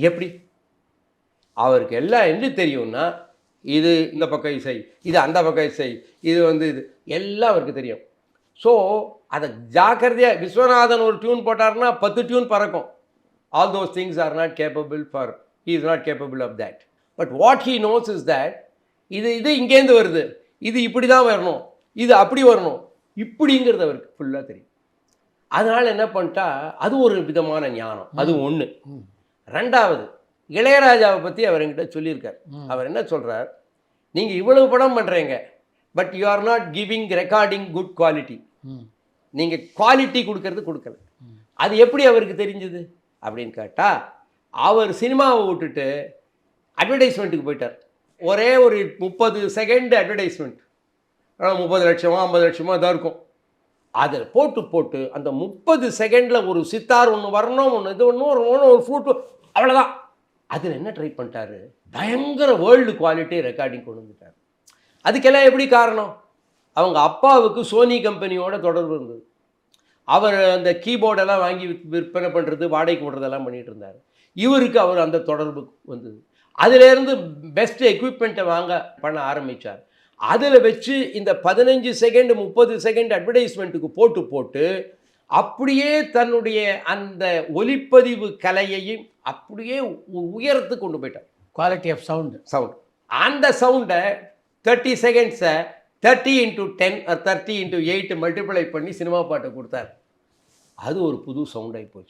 எப்படி? அவருக்கு எல்லாம் என்ன தெரியும்னா, இது இந்த பக்கம் இசை, இது அந்த பக்கம் இசை, இது இது எல்லாம் அவருக்கு தெரியும். ஸோ அதை ஜாக்கிரதையாக விஸ்வநாதன் ஒரு டியூன் போட்டார்னா 10 டியூன் பறக்கும். All those things are not capable for he is not capable of that. But what he knows is that இது இங்கேருந்து வருது, இது இப்படி தான் வரணும், இது அப்படி வரணும், இப்படிங்கிறது அவருக்கு ஃபுல்லாக தெரியும். அதனால் என்ன பண்ணிட்டா அது ஒரு விதமான ஞானம். அது ஒன்று. ரெண்டாவது, இளையராஜாவை பற்றி அவர் என்கிட்ட சொல்லியிருக்கார். அவர் என்ன சொல்கிறார், நீங்கள் இவ்வளவு படம் பண்ணுறீங்க, but you are not giving recording good quality. நீங்கள் குவாலிட்டி கொடுக்கல. அது எப்படி அவருக்கு தெரிஞ்சது அப்படின்னு கேட்டால், அவர் சினிமாவை விட்டுட்டு அட்வர்டைஸ்மெண்ட்டுக்கு போயிட்டார். ஒரே ஒரு 30 செகண்ட் அட்வர்டைஸ்மெண்ட், 30 லட்சமோ 50 லட்சமோ தான் இருக்கும். அதில் போட்டு அந்த 30 செகண்டில் ஒரு சித்தார் ஒன்று வரணும், ஒன்று இது ஒன்று ஒரு ஃப்ரூட்டு, அவ்வளோதான். அதில் என்ன ட்ரை பண்ணிட்டாரு, பயங்கர வேர்ல்டு குவாலிட்டி ரெக்கார்டிங் கொண்டு வந்துட்டார். அதுக்கெல்லாம் எப்படி காரணம், அவங்க அப்பாவுக்கு சோனி கம்பெனியோட தொடர்பு இருந்தது. அவர் அந்த கீபோர்டெல்லாம் வாங்கி விற்பனை பண்ணுறது, வாடகைக்கு விடுறதெல்லாம் பண்ணிகிட்டு இருந்தார். இவருக்கு அவர் அந்த தொடர்பு வந்தது. அதிலேருந்து பெஸ்ட் எக்யூப்மெண்ட்டை பண்ண ஆரம்பித்தார். அதில் வச்சு இந்த 15 செகண்ட் 30 செகண்ட் அட்வர்டைஸ்மெண்ட்டுக்கு போட்டு அப்படியே தன்னுடைய அந்த ஒலிப்பதிவு கலையையும் அப்படியே உயரத்துக்கு கொண்டு போயிட்டார். குவாலிட்டி ஆஃப் சவுண்ட் அந்த சவுண்டை 30 செகண்ட்ஸை 30 × 10 or 30 × 8 மல்டிப்ளை பண்ணி சினிமா பாட்டை கொடுத்தார். அது ஒரு புது சவுண்டாகி போச்சு.